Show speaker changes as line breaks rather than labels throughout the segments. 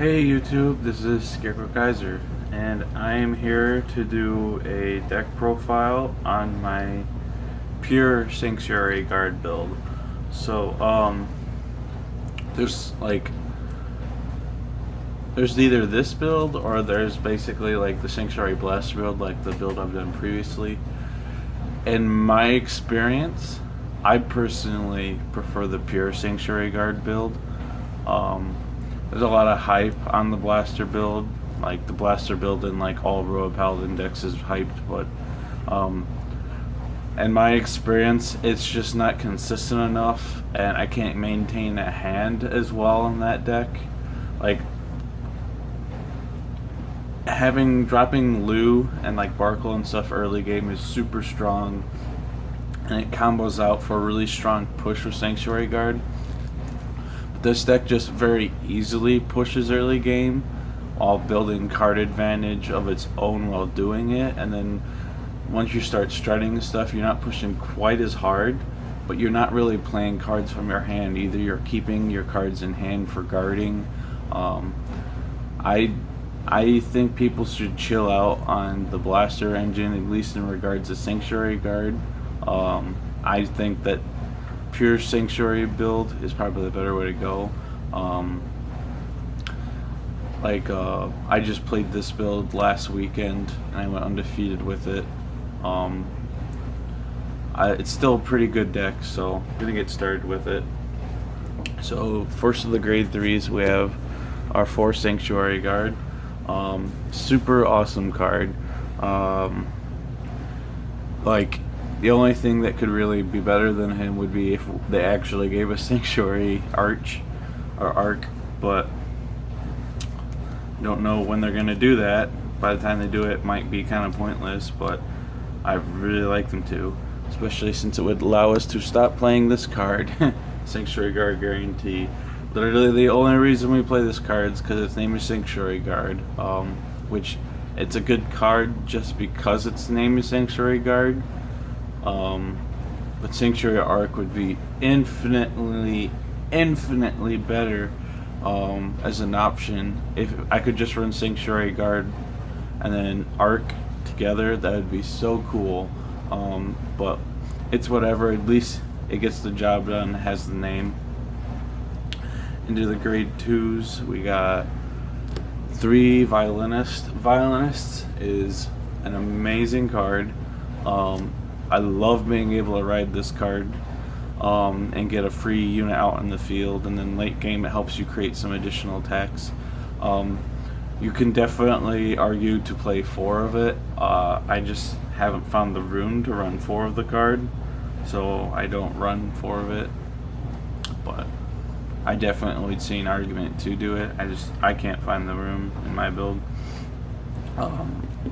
Hey YouTube, this is Scarecrow Kaiser, and I am here to do a deck profile on my pure Sanctuary Guard build. So, there's either this build or there's basically like the Sanctuary Blast build, like the build I've done previously. In my experience, I personally prefer the pure Sanctuary Guard build. There's a lot of hype on the blaster build, like the blaster build in like all Royal Paladin decks is hyped, but in my experience, it's just not consistent enough, and I can't maintain a hand as well in that deck. Like dropping Lou and like Barkle and stuff early game is super strong, and it combos out for a really strong push with Sanctuary Guard. This deck just very easily pushes early game while building card advantage of its own while doing it, and then once you start strutting stuff, you're not pushing quite as hard, but you're not really playing cards from your hand. Either you're keeping your cards in hand for guarding. I think people should chill out on the blaster engine, at least in regards to Sanctuary Guard. I think that pure Sanctuary build is probably the better way to go. I just played this build last weekend and I went undefeated with it. It's still a pretty good deck, so I'm gonna get started with it. So first of the grade 3s, we have our 4 Sanctuary Guard. Super awesome card. The only thing that could really be better than him would be if they actually gave us Sanctuary Arch or Arc, but don't know when they're gonna do that. By the time they do it, might be kind of pointless, but I really like them to, especially since it would allow us to stop playing this card, Sanctuary Guard Guarantee. Literally the only reason we play this card is because its name is Sanctuary Guard, which it's a good card just because its name is Sanctuary Guard. But Sanctuary Arc would be infinitely better as an option. If I could just run Sanctuary Guard and then Arc together, that would be so cool. But it's whatever, at least it gets the job done, has the name. Into the grade 2s, we got 3 Violinist. Violinist is an amazing card. I love being able to ride this card and get a free unit out in the field, and then late game it helps you create some additional attacks. You can definitely argue to play 4 of it. I just haven't found the room to run 4 of the card, so I don't run 4 of it, but I definitely would see an argument to do it. I can't find the room in my build.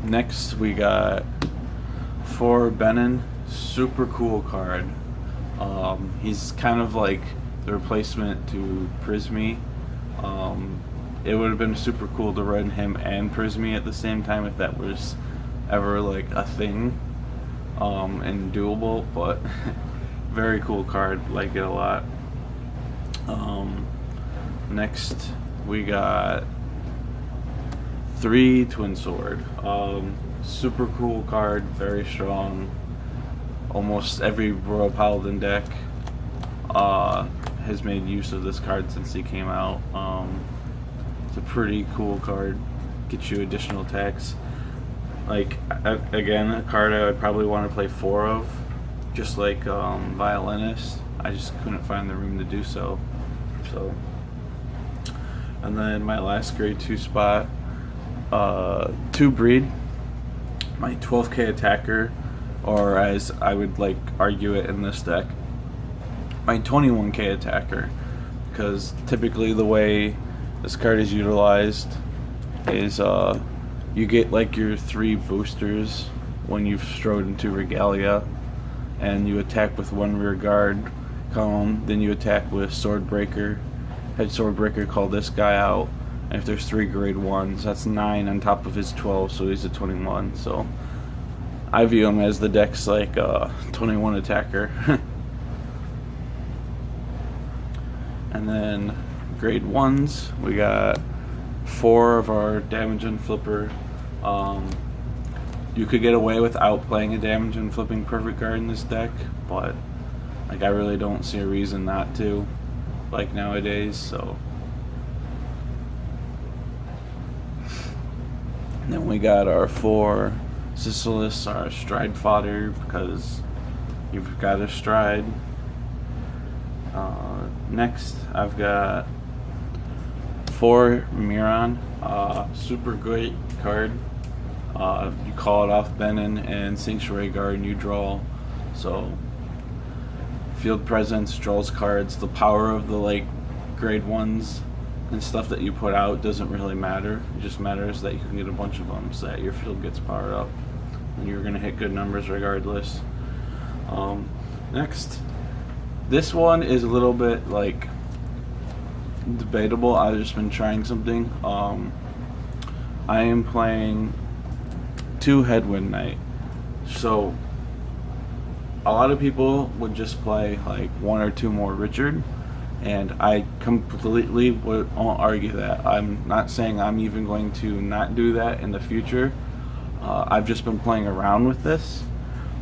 Next we got 4 Benin. Super cool card. He's kind of like the replacement to Prismy. It would have been super cool to run him and Prismy at the same time if that was ever like a thing and doable, but very cool card, like it a lot. Next we got 3 Twin Sword. Super cool card, very strong. Almost every Royal Paladin deck has made use of this card since he came out. It's a pretty cool card, gets you additional attacks. Like, again, a card I would probably want to play 4 of, just like Violinist. I just couldn't find the room to do so. And then my last grade 2 spot, 2 Breed, my 12k attacker, or as I would like argue it in this deck, my 21k attacker, because typically the way this card is utilized is you get like your 3 boosters when you've strode into Regalia, and you attack with 1 rear guard column, then you attack with Swordbreaker, head Swordbreaker, call this guy out, and if there's 3 grade 1s, that's 9 on top of his 12, so he's a 21. So I view him as the deck's like 21 attacker. And then grade 1s, we got 4 of our damage and flipper. You could get away without playing a damage and flipping perfect guard in this deck, but like I really don't see a reason not to, like nowadays. So, and then we got our 4 Sisyphus, our stride fodder, because you've got a stride. Next, I've got 4 Miran, super great card. You call it off Benin and Sanctuary Guard and you draw. So field presence draws cards. The power of the like grade 1s and stuff that you put out doesn't really matter. It just matters that you can get a bunch of them so that your field gets powered up and you're gonna hit good numbers regardless. Next, this one is a little bit like debatable. I've just been trying something. I am playing 2 Headwind Knight. So a lot of people would just play like 1 or 2 more Richard, and I completely won't argue that. I'm not saying I'm even going to not do that in the future. I've just been playing around with this.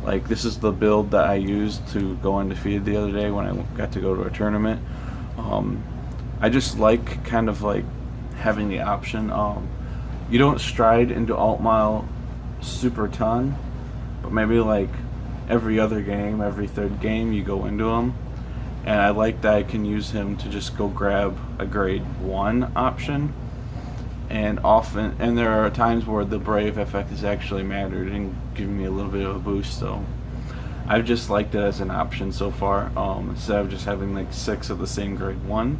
Like, this is the build that I used to go undefeated the other day when I got to go to a tournament. I just like kind of like having the option. You don't stride into Altmile super ton, but maybe like every other game, every third game you go into him, and I like that I can use him to just go grab a grade 1 option, and there are times where the Brave effect has actually mattered and given me a little bit of a boost. So I've just liked it as an option so far, instead of just having like 6 of the same grade 1.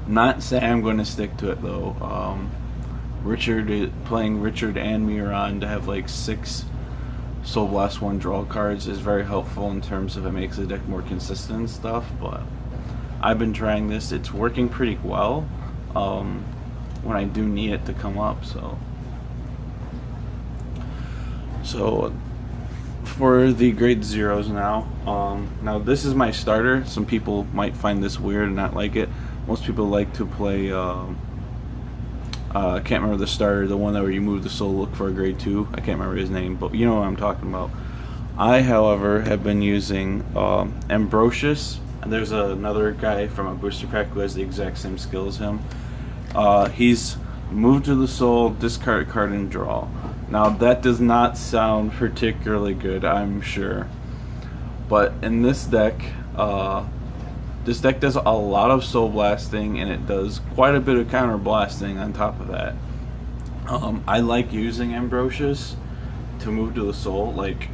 Not saying I'm going to stick to it though. Playing Richard and Miran to have like 6 Soul Blast 1 draw cards is very helpful in terms of it makes the deck more consistent and stuff, but I've been trying this. It's working pretty well when I do need it to come up. So for the grade 0s now, now this is my starter. Some people might find this weird and not like it. Most people like to play I can't remember the starter, the one that where you move the soul, look for a grade 2. I can't remember his name, but you know what I'm talking about. I, however, have been using Ambrosius, and there's another guy from a booster pack who has the exact same skill as him. He's move to the soul, discard a card, and draw. Now that does not sound particularly good, I'm sure, but in this deck, does a lot of soul blasting, and it does quite a bit of counter blasting on top of that. I like using Ambrosius to move to the soul. Like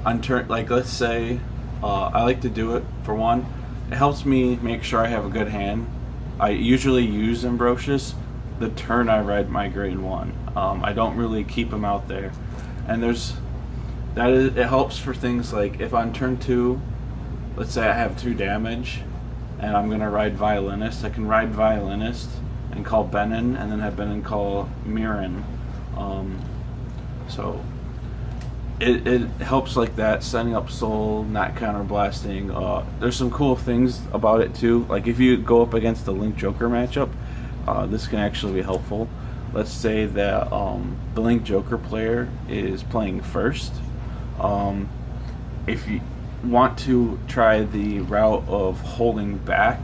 on turn, like let's say, I like to do it for one. It helps me make sure I have a good hand. I usually use Ambrosius the turn I ride my grade 1. I don't really keep him out there, and it helps for things like if on turn 2, let's say I have 2 damage. And I'm gonna ride Violinist. I can ride Violinist and call Benin, and then have Benin call Miran. So it helps like that, setting up soul, not counter blasting. There's some cool things about it too. Like if you go up against the Link Joker matchup, this can actually be helpful. Let's say that the Link Joker player is playing first. If you want to try the route of holding back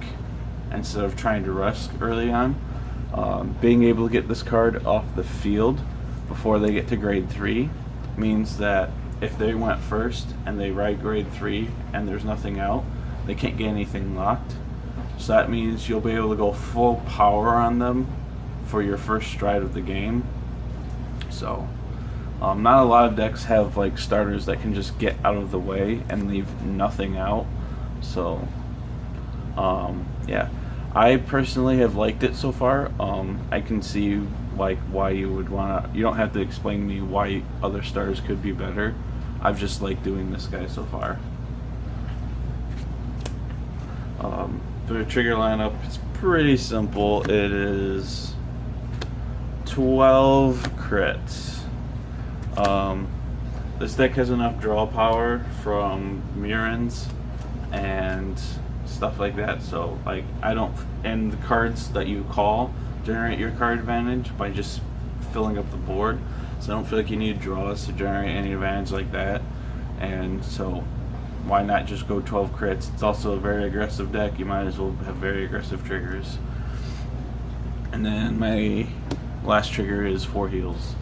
instead of trying to rush early on, being able to get this card off the field before they get to grade 3 means that if they went first and they ride grade 3 and there's nothing out, they can't get anything locked. So that means you'll be able to go full power on them for your first stride of the game. So not a lot of decks have like starters that can just get out of the way and leave nothing out. So yeah, I personally have liked it so far. I can see like why you would wanna. You don't have to explain to me why other starters could be better. I've just liked doing this guy so far. For the trigger lineup, it's pretty simple. It is 12 crits. This deck has enough draw power from Mirans and stuff like that, so like and the cards that you call generate your card advantage by just filling up the board. So I don't feel like you need draws to generate any advantage like that. And so why not just go 12 crits? It's also a very aggressive deck. You might as well have very aggressive triggers. And then my last trigger is 4 heals.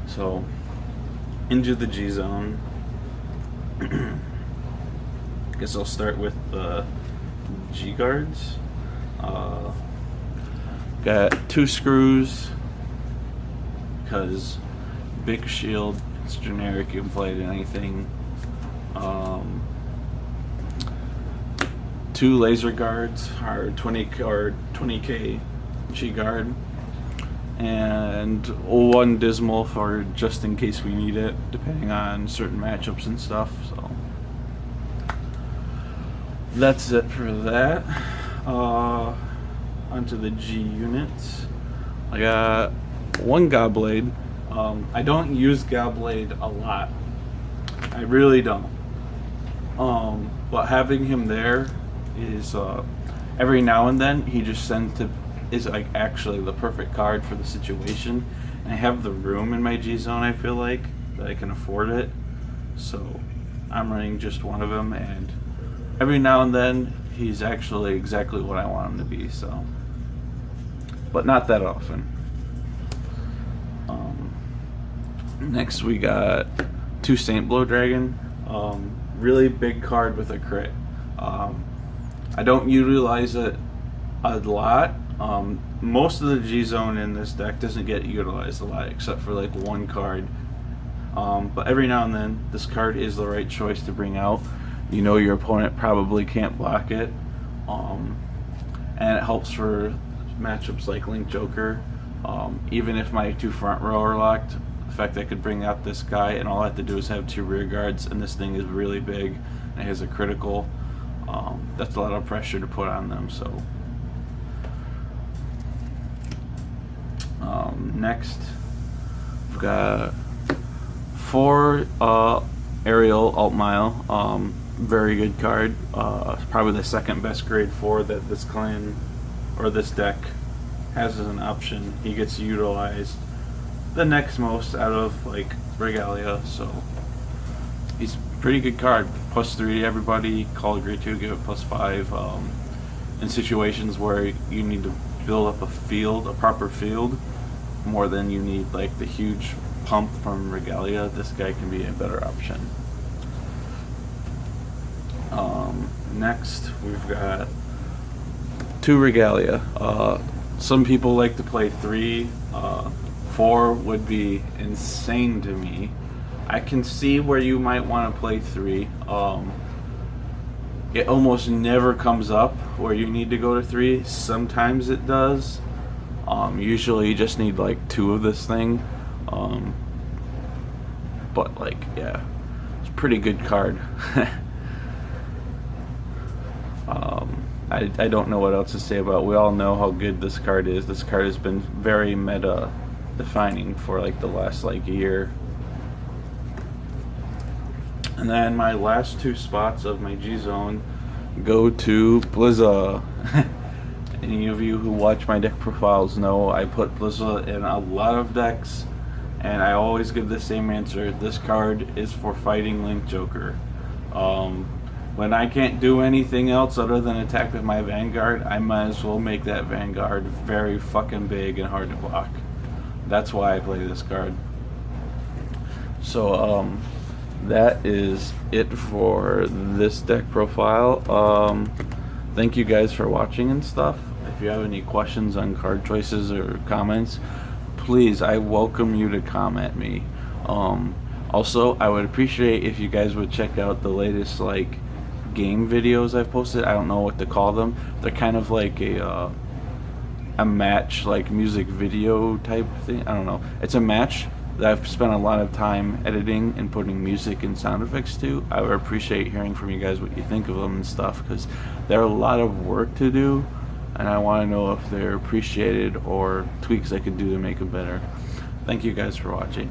So into the G zone. Guess I'll start with the G guards. Got 2 screws because big shield, it's generic, you can play it in anything. 2 laser guards, or 20k G guard, and 1 dismal for just in case we need it, depending on certain matchups and stuff. So that's it for that. Onto the G units. I got 1 Godblade. I don't use Godblade a lot. I really don't. But having him there is every now and then he just is like actually the perfect card for the situation. And I have the room in my G zone, I feel like, that I can afford it. So I'm running just 1 of them, and every now and then he's actually exactly what I want him to be, so, but not that often. Next we got 2 Saint Blow Dragon. Really big card with a crit. I don't utilize it a lot. Most of the G zone in this deck doesn't get utilized a lot, except for like 1 card. But every now and then this card is the right choice to bring out. You know your opponent probably can't block it, and it helps for matchups like Link Joker. Even if my 2 front row are locked, the fact I could bring out this guy and all I have to do is have 2 rear guards, and this thing is really big and it has a critical. That's a lot of pressure to put on them. So next we've got 4 Aerial Altmile. Very good card. Probably the 2nd best grade 4 that this clan or this deck has as an option. He gets utilized the next most out of like Regalia, so he's a pretty good card. +3 to everybody. Call it grade 2, give it +5. In situations where you need to build up a proper field, more than you need like the huge pump from Regalia, this guy can be a better option. Next we've got 2 Regalia. Some people like to play 3. 4 would be insane to me. I can see where you might want to play 3. It almost never comes up where you need to go to 3. Sometimes it does. Usually you just need like 2 of this thing. But like, yeah, it's a pretty good card. I don't know what else to say about it. We all know how good this card is. This card has been very meta defining for like the last like year. And then my last 2 spots of my G zone go to Plaza. Any of you who watch my deck profiles know I put Plaza in a lot of decks, and I always give the same answer. This card is for fighting Link Joker. When I can't do anything else other than attack with my Vanguard, I might as well make that Vanguard very fucking big and hard to block. That's why I play this card. So that is it for this deck profile. Thank you guys for watching and stuff. If you have any questions on card choices or comments, please, I welcome you to comment me. Also, I would appreciate if you guys would check out the latest like game videos I've posted. I don't know what to call them. They're kind of like a match, like music video type thing. I don't know. It's a match that I've spent a lot of time editing and putting music and sound effects to. I would appreciate hearing from you guys what you think of them and stuff, because they're a lot of work to do, and I want to know if they're appreciated or tweaks I could do to make them better. Thank you guys for watching.